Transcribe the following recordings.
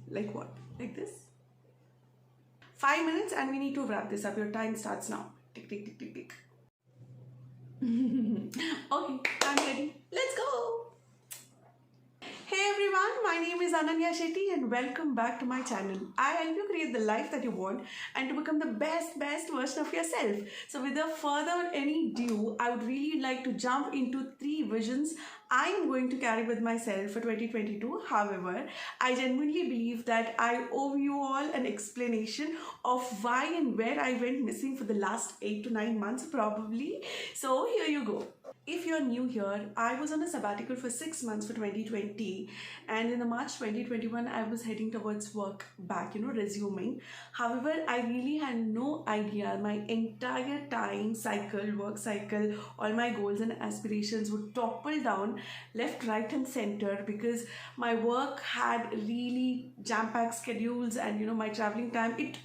Like what? Like this? 5 minutes and we need to wrap this up. Your time starts now. Tick, tick, tick, tick, tick. Okay, I'm ready. Let's go. Hey everyone, my name is Ananya Shetty and welcome back to my channel. I help you create the life that you want and to become the best version of yourself. So without further any ado, I would really like to jump into 3 visions I am going to carry with myself for 2022. However, I genuinely believe that I owe you all an explanation of why and where I went missing for the last 8 to 9 months probably. So here you go. If you're new here, I was on a sabbatical for 6 months for 2020, and in the March 2021 I was heading towards work back, resuming. However, I really had no idea my entire work cycle, all my goals and aspirations would topple down left, right and center because my work had really jam-packed schedules, and my traveling time, it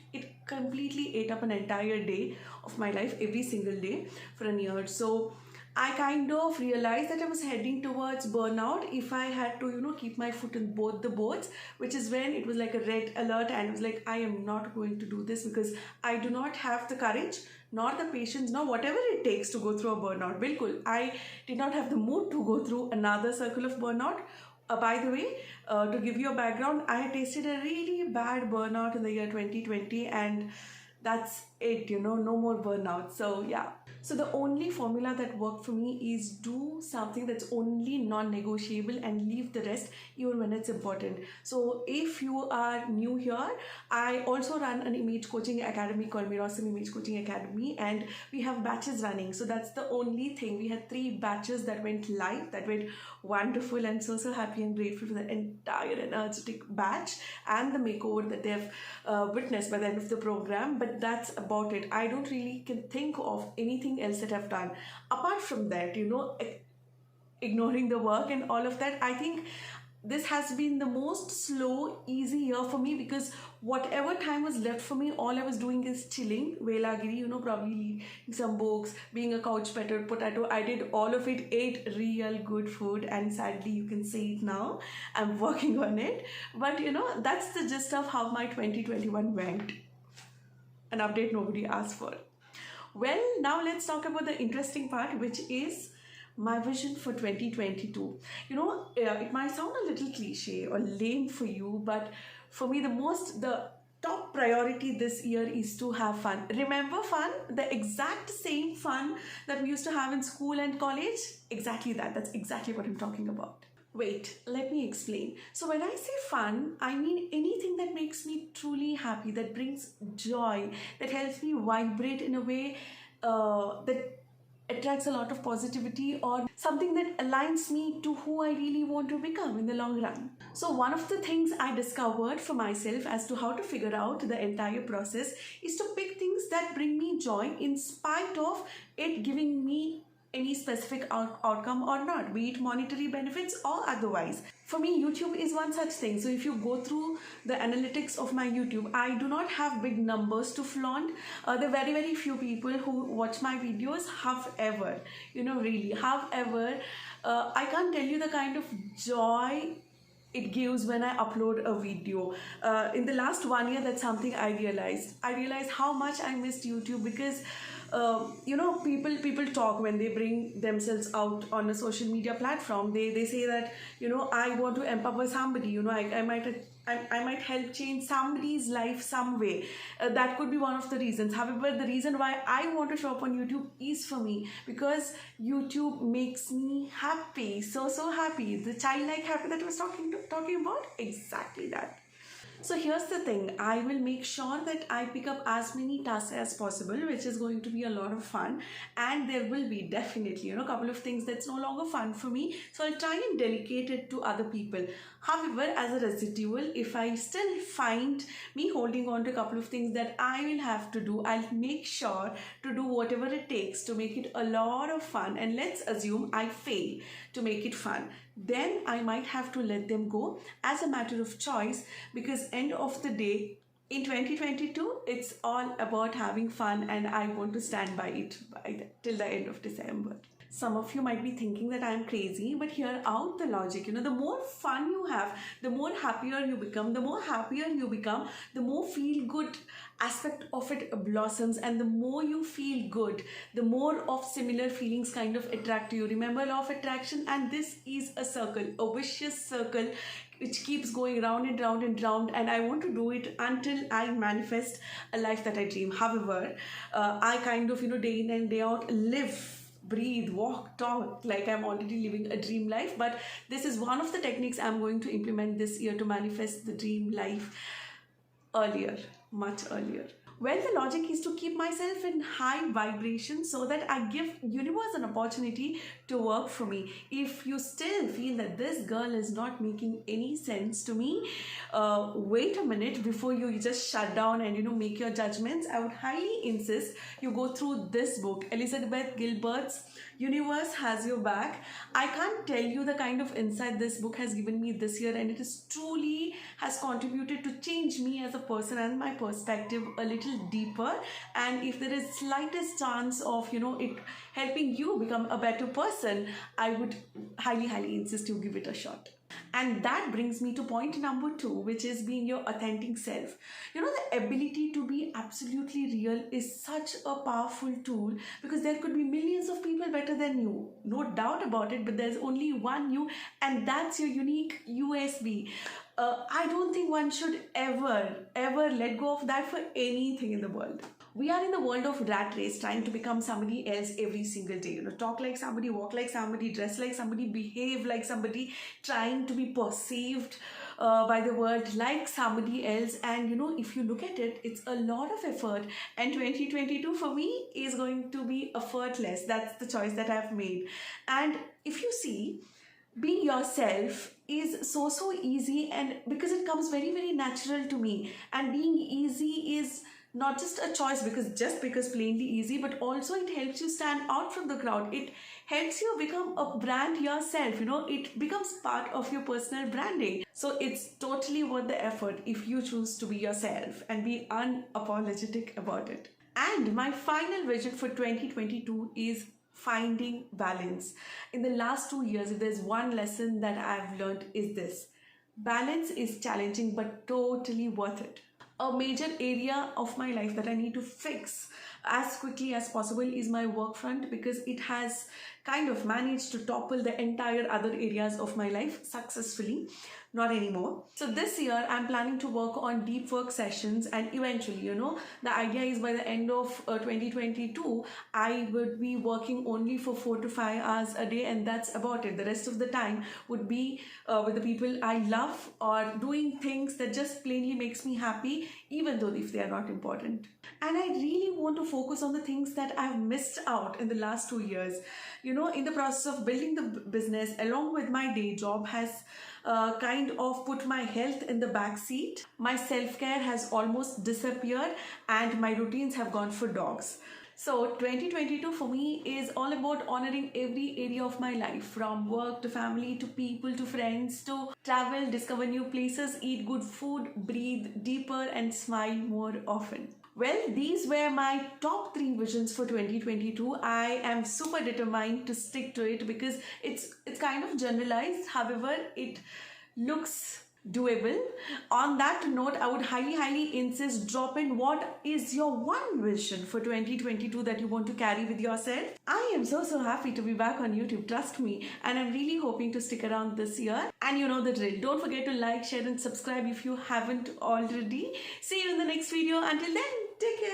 completely ate up an entire day of my life every single day for a year. So I kind of realized that I was heading towards burnout if I had to, keep my foot in both the boats, which is when it was like a red alert and it was like, I am not going to do this because I do not have the courage, nor the patience, nor whatever it takes to go through a burnout. Bilkul, I did not have the mood to go through another circle of burnout. By the way, to give you a background, I had tasted a really bad burnout in the year 2020 and that's it, no more burnout. So yeah. So the only formula that worked for me is do something that's only non-negotiable and leave the rest even when it's important. So if you are new here, I also run an image coaching academy called Mirosam Image Coaching Academy, and we have batches running. So that's the only thing. We had 3 batches that went live, that went wonderful, and so happy and grateful for the entire energetic batch and the makeover that they've witnessed by the end of the program. But that's about it. I don't really can think of anything else that I've done apart from that, ignoring the work and all of that. I think this has been the most slow, easy year for me because whatever time was left for me, all I was doing is chilling, Velagiri, probably reading some books, being a couch potato. I did all of it, ate real good food, and sadly you can see it now. I'm working on it. But that's the gist of how my 2021 went. An update nobody asked for. Well, now let's talk about the interesting part, which is my vision for 2022. It might sound a little cliche or lame for you, but for me, the top priority this year is to have fun. Remember fun? The exact same fun that we used to have in school and college? Exactly that. That's exactly what I'm talking about. Wait, let me explain. So when I say fun, I mean anything that makes me truly happy, that brings joy, that helps me vibrate in a way that attracts a lot of positivity, or something that aligns me to who I really want to become in the long run. So one of the things I discovered for myself as to how to figure out the entire process is to pick things that bring me joy in spite of it giving me any specific outcome or not, be it monetary benefits or otherwise. For me, YouTube is one such thing. So if you go through the analytics of my YouTube, I do not have big numbers to flaunt. There are very few people who watch my videos. However, I can't tell you the kind of joy it gives when I upload a video. In the last 1 year, that's something I realized. I realized how much I missed YouTube because people talk when they bring themselves out on a social media platform. They say that I want to empower somebody. I might help change somebody's life some way. That could be one of the reasons. However, the reason why I want to show up on YouTube is for me because YouTube makes me happy, so happy. The childlike happy that I was talking about, exactly that. So here's the thing, I will make sure that I pick up as many tasks as possible, which is going to be a lot of fun, and there will be definitely, a couple of things that's no longer fun for me. So I'll try and delegate it to other people. However, as a residual, if I still find me holding on to a couple of things that I will have to do, I'll make sure to do whatever it takes to make it a lot of fun. And let's assume I fail to make it fun. Then I might have to let them go as a matter of choice, because end of the day, in 2022, it's all about having fun, and I want to stand by it till the end of December. Some of you might be thinking that I'm crazy, but hear out the logic. The more fun you have, the more happier you become. The more happier you become, the more feel good aspect of it blossoms, and the more you feel good, the more of similar feelings kind of attract you. Remember law of attraction, and this is a circle, a vicious circle which keeps going round and round and round, and I want to do it until I manifest a life that I dream. However, I kind of day in and day out live, breathe, walk, talk like I'm already living a dream life. But this is one of the techniques I'm going to implement this year to manifest the dream life earlier, much earlier. Well, the logic is to keep myself in high vibration so that I give universe an opportunity to work for me. If you still feel that this girl is not making any sense to me, wait a minute before you just shut down and make your judgments. I would highly insist you go through this book, Elizabeth Gilbert's Universe Has Your Back. I can't tell you the kind of insight this book has given me this year, and it is truly has contributed to change me as a person and my perspective a little deeper. And if there is slightest chance of it helping you become a better person, I would highly insist you give it a shot. And that brings me to point number 2, which is being your authentic self. The ability to be absolutely real is such a powerful tool, because there could be millions of people better than you, no doubt about it, but there's only one you, and that's your unique USP. I don't think one should ever let go of that for anything in the world. We are in the world of rat race, trying to become somebody else every single day. Talk like somebody, walk like somebody, dress like somebody, behave like somebody, trying to be perceived by the world like somebody else. And if you look at it, it's a lot of effort. And 2022 for me is going to be effortless. That's the choice that I've made. And if you see, being yourself is so easy, and because it comes very natural to me. And being easy is not just a choice because plainly easy, but also it helps you stand out from the crowd. It helps you become a brand yourself. It becomes part of your personal branding. So it's totally worth the effort if you choose to be yourself and be unapologetic about it. And my final vision for 2022 is finding balance. In the last 2 years, if there's one lesson that I've learned, is this: balance is challenging but totally worth it. A major area of my life that I need to fix as quickly as possible is my work front, because it has kind of managed to topple the entire other areas of my life successfully. Not anymore. So this year I'm planning to work on deep work sessions, and eventually, the idea is by the end of 2022, I would be working only for 4 to 5 hours a day, and that's about it. The rest of the time would be with the people I love, or doing things that just plainly makes me happy, even though if they are not important. And I really want to focus on the things that I've missed out in the last 2 years. In the process of building the business along with my day job has kind of put my health in the back seat. My self-care has almost disappeared, and my routines have gone for dogs. So 2022 for me is all about honoring every area of my life, from work to family to people to friends to travel, discover new places, eat good food, breathe deeper, and smile more often. Well, these were my top 3 visions for 2022. I am super determined to stick to it because it's kind of generalized. However, it looks doable. On that note, I would highly insist, drop in what is your one vision for 2022 that you want to carry with yourself. I am so happy to be back on YouTube, trust me, and I'm really hoping to stick around this year. And you know the drill. Don't forget to like, share and subscribe if you haven't already. See you in the next video. Until then, take care.